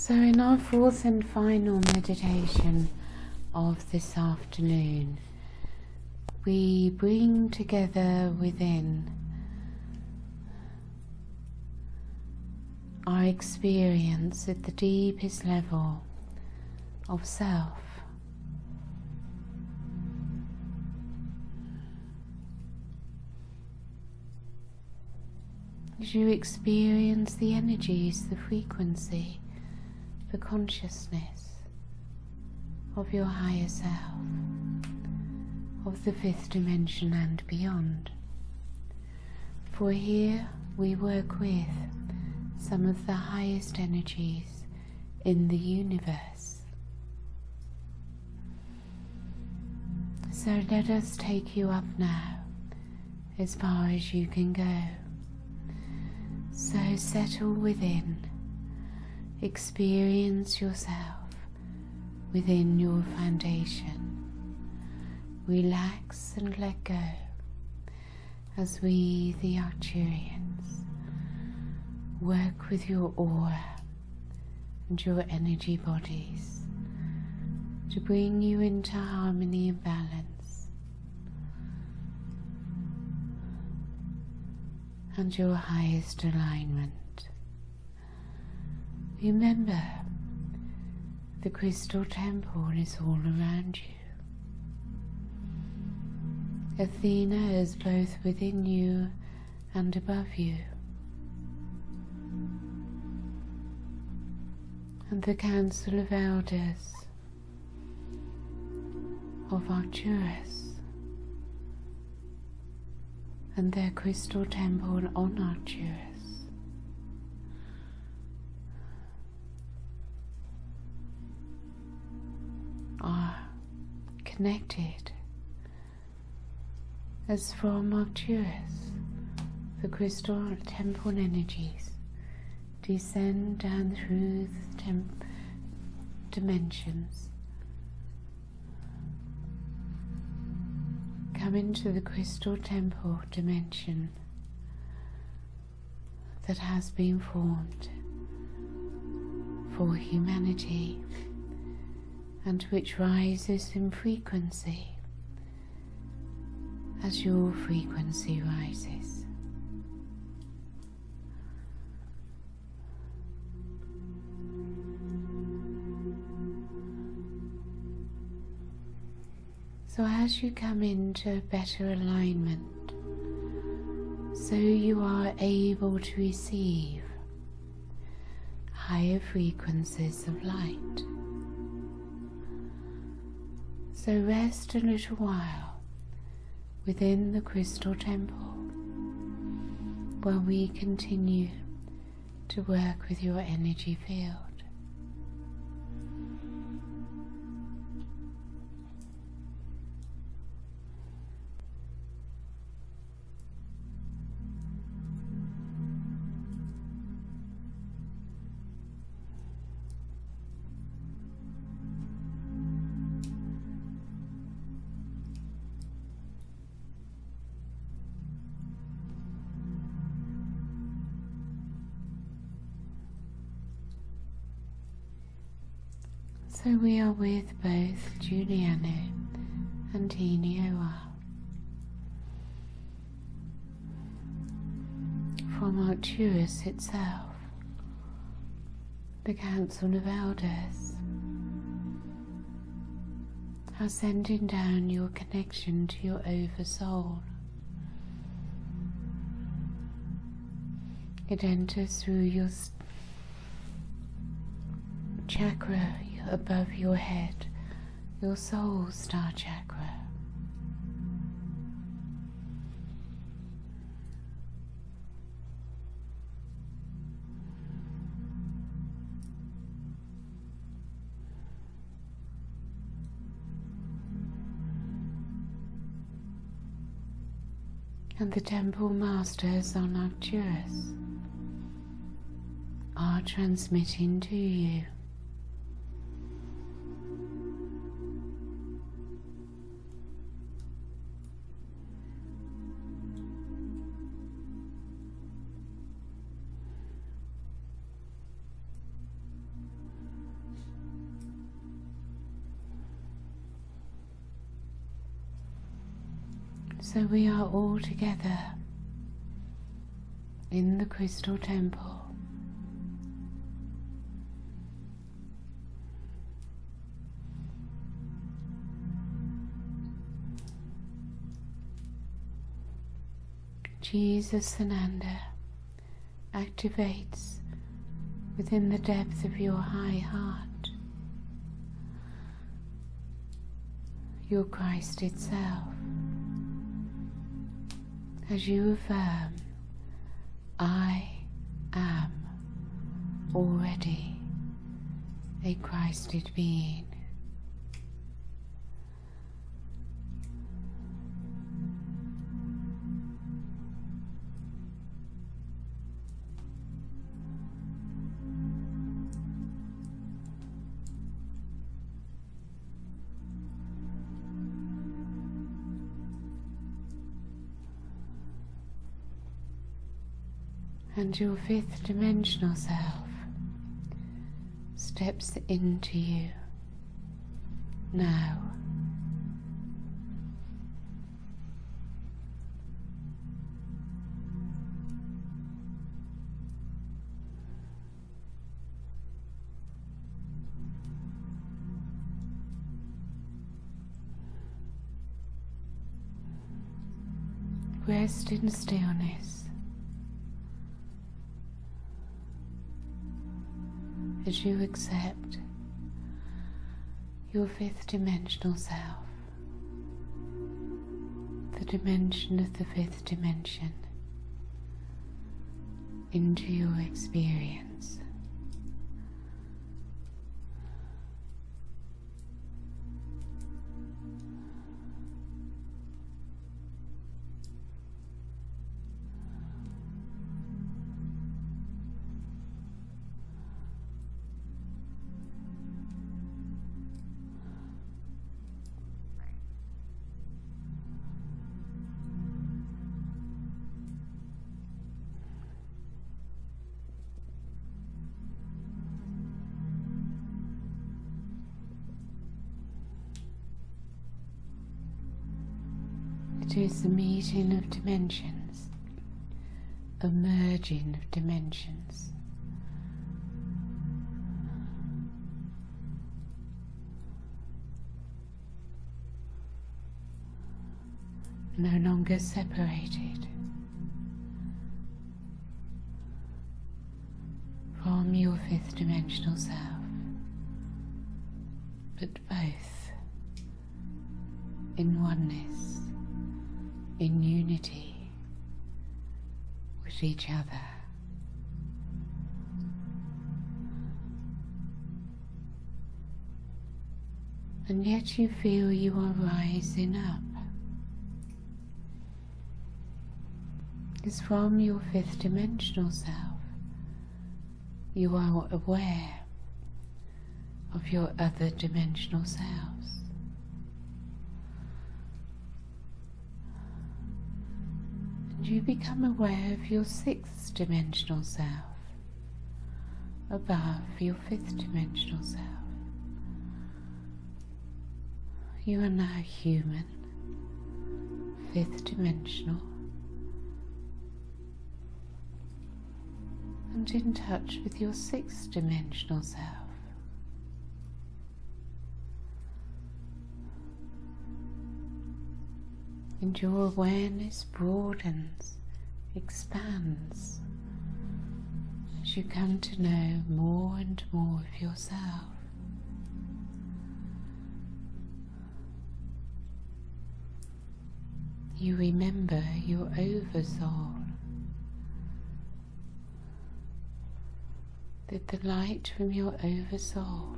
So in our fourth and final meditation of this afternoon, we bring together within our experience at the deepest level of self. As you experience the energies, the frequency, the consciousness of your higher self, of the fifth dimension and beyond. For here we work with some of the highest energies in the universe. So let us take you up now as far as you can go. So settle within, experience yourself within your foundation. Relax and let go as we, the Arcturians, work with your aura and your energy bodies to bring you into harmony and balance, and your highest alignment. Remember, the crystal temple is all around you. Athena is both within you and above you. And the Council of Elders of Arcturus and their crystal temple on Arcturus are connected, as from Arcturus the crystal temple energies descend down through the dimensions, come into the crystal temple dimension that has been formed for humanity and which rises in frequency as your frequency rises. So as you come into better alignment, so you are able to receive higher frequencies of light. So rest a little while within the crystal temple while we continue to work with your energy field. So we are with both Giuliano and Enioa from Arcturus itself, the Council of Elders, are sending down your connection to your Oversoul. It enters through your chakra above your head, your soul star chakra. And the temple masters on Arcturus are transmitting to you So we are all together in the crystal temple. Jesus Sananda activates within the depth of your high heart, your Christ itself, as you affirm, I am already a Christed being. And your fifth dimensional self steps into you now. Rest in stillness as you accept your fifth dimensional self, the dimension of the fifth dimension, into your experience. It is the meeting of dimensions, a merging of dimensions. No longer separated from your fifth dimensional self, but both in oneness, in unity with each other. And yet you feel you are rising up. As from your fifth dimensional self, you are aware of your other dimensional selves. You become aware of your sixth dimensional self, above your fifth dimensional self. You are now human, fifth dimensional, and in touch with your sixth dimensional self. And your awareness broadens, expands, as you come to know more and more of yourself. You remember your Oversoul, that the light from your Oversoul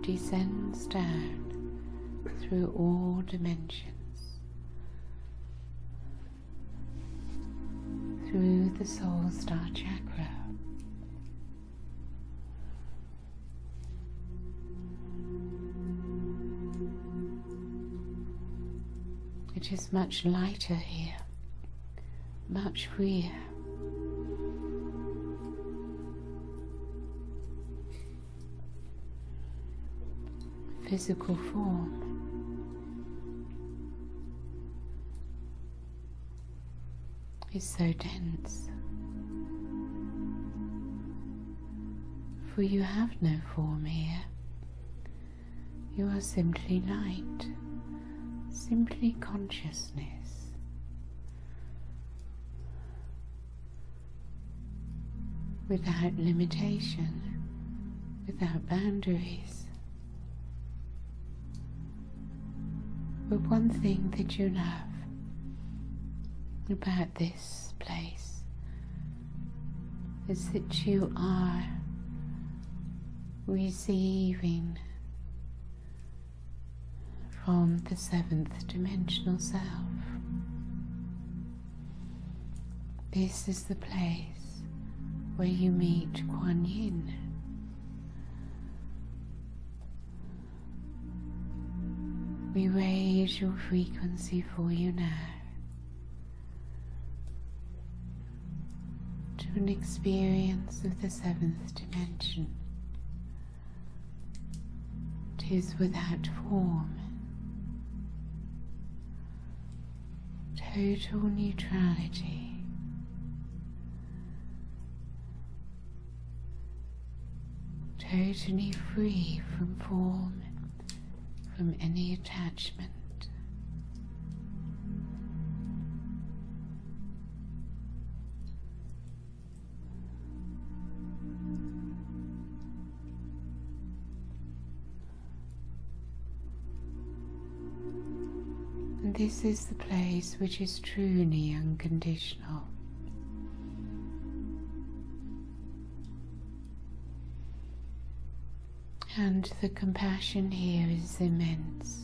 descends down through all dimensions, through the soul star chakra. It is much lighter here, much freer. Physical form is so dense, for you have no form here. You are simply light, simply consciousness. Without limitation, without boundaries. But one thing that you love about this place is that you are receiving from the seventh dimensional self. This is the place where you meet Kuan Yin. We raise your frequency for you now to an experience of the seventh dimension. It is without form, total neutrality. Totally free from form, from any attachment. And this is the place which is truly unconditional. And the compassion here is immense.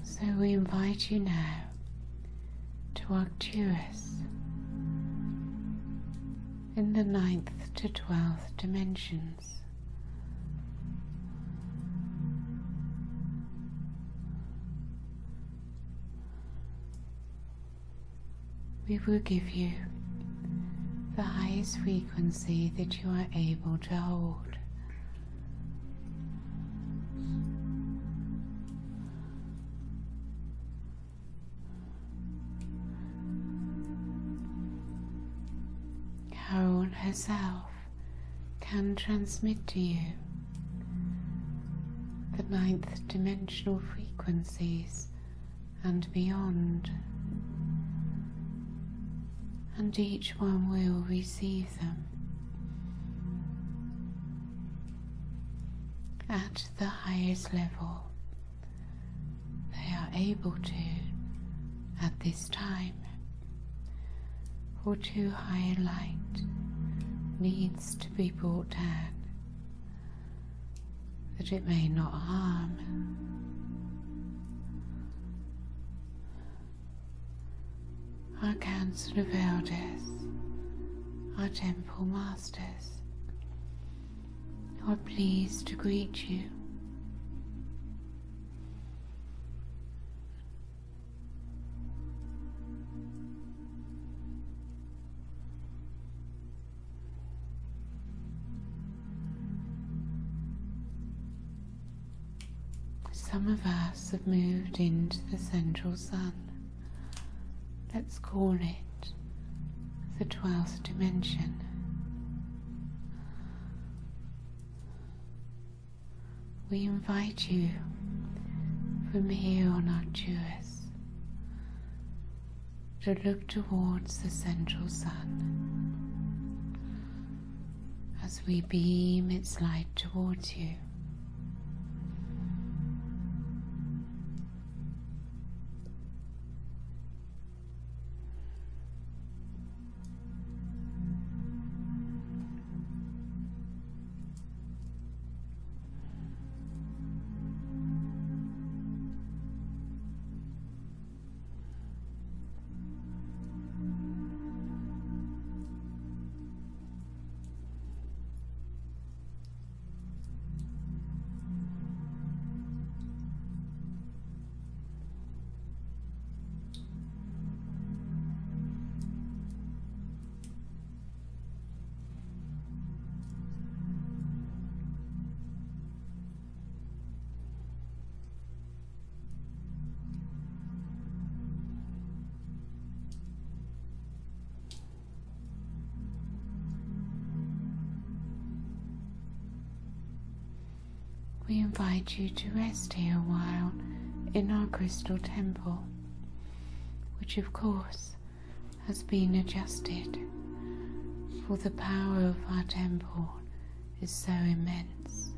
So we invite you now to Arcturus in the 9th to 12th dimensions. We will give you the highest frequency that you are able to hold. Carol herself can transmit to you the 9th dimensional frequencies and beyond, and each one will receive them at the highest level they are able to at this time. For too high a light needs to be brought down, that it may not harm. Our Council of Elders, our Temple Masters, are pleased to greet you. Some of us have moved into the central sun. Let's call it the 12th dimension. We invite you from here on Arcturus to look towards the central sun as we beam its light towards you. we invite you to rest here a while in our crystal temple, which of course has been adjusted, for the power of our temple is so immense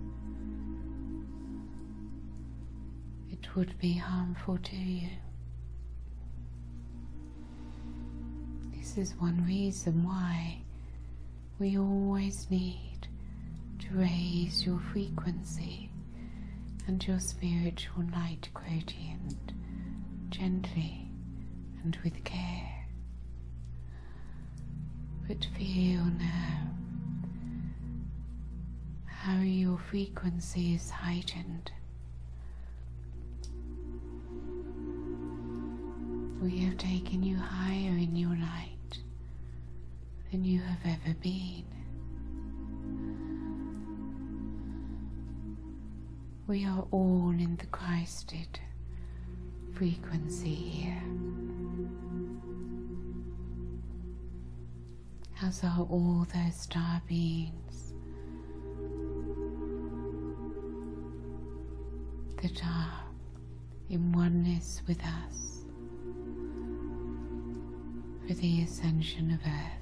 it would be harmful to you. This is one reason why we always need to raise your frequency and your spiritual light quotient gently and with care. But feel now how your frequency is heightened. We have taken you higher in your light than you have ever been. We are all in the Christed frequency here, as are all those star beings that are in oneness with us for the ascension of Earth.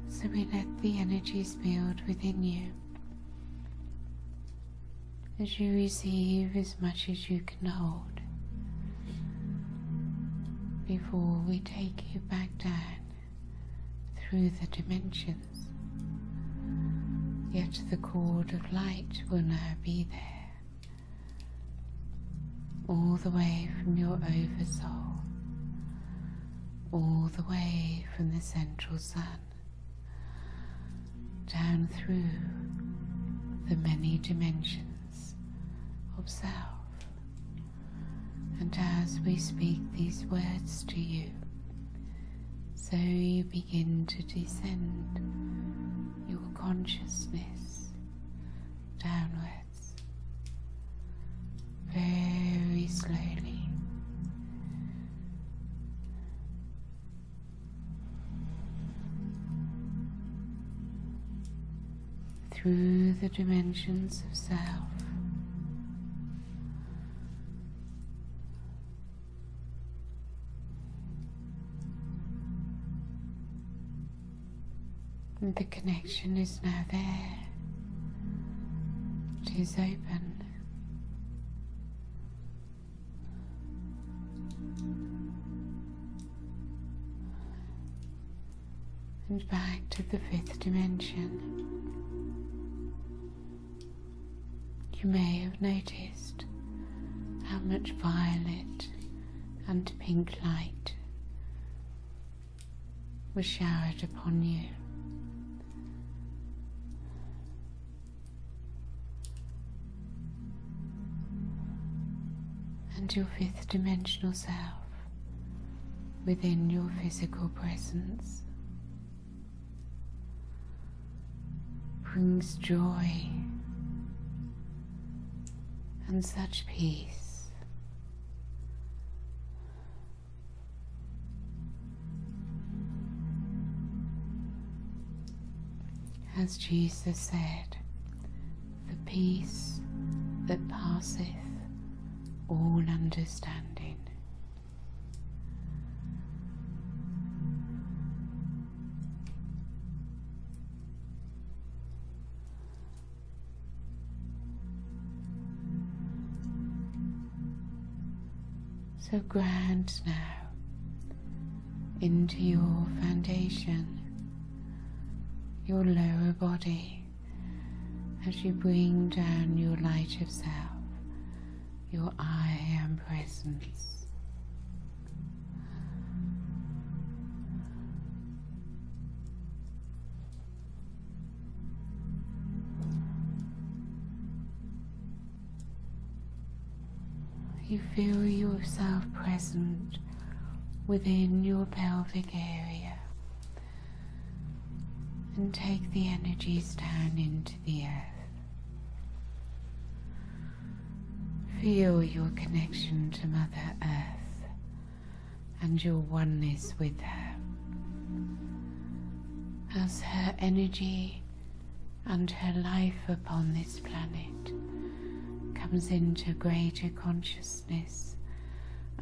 So we let the energies build within you as you receive as much as you can hold before we take you back down through the dimensions. Yet the cord of light will now be there, all the way from your Oversoul, all the way from the central sun, down through the many dimensions of self. And as we speak these words to you, so you begin to descend your consciousness downwards, very slowly. Through the dimensions of self, and the connection is now there. It is open. And back to the fifth dimension. You may have noticed how much violet and pink light was showered upon you. And your fifth dimensional self within your physical presence brings joy and such peace. As Jesus said, the peace that passeth all understanding. So ground now into your foundation, your lower body, as you bring down your light of self, your I Am presence. You feel yourself present within your pelvic area and take the energies down into the earth. Feel your connection to Mother Earth. and your oneness with her, as her energy and her life upon this planet comes into greater consciousness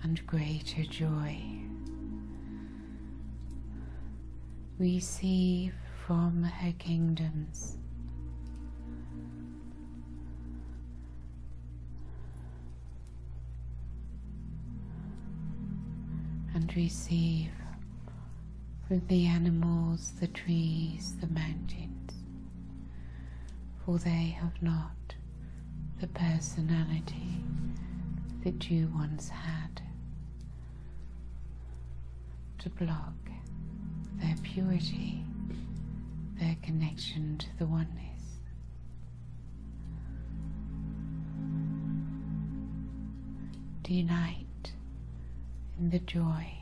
and greater joy. Receive from her kingdoms and receive from the animals, the trees, the mountains, for they have not the personality that you once had to block their purity, their connection to the oneness. Delight in the joy.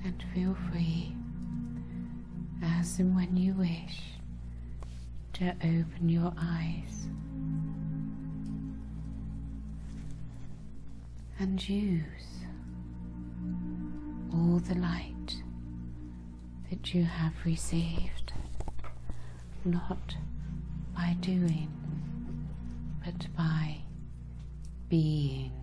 And feel free, as and when you wish, to open your eyes and use all the light that you have received, not by doing, but by being.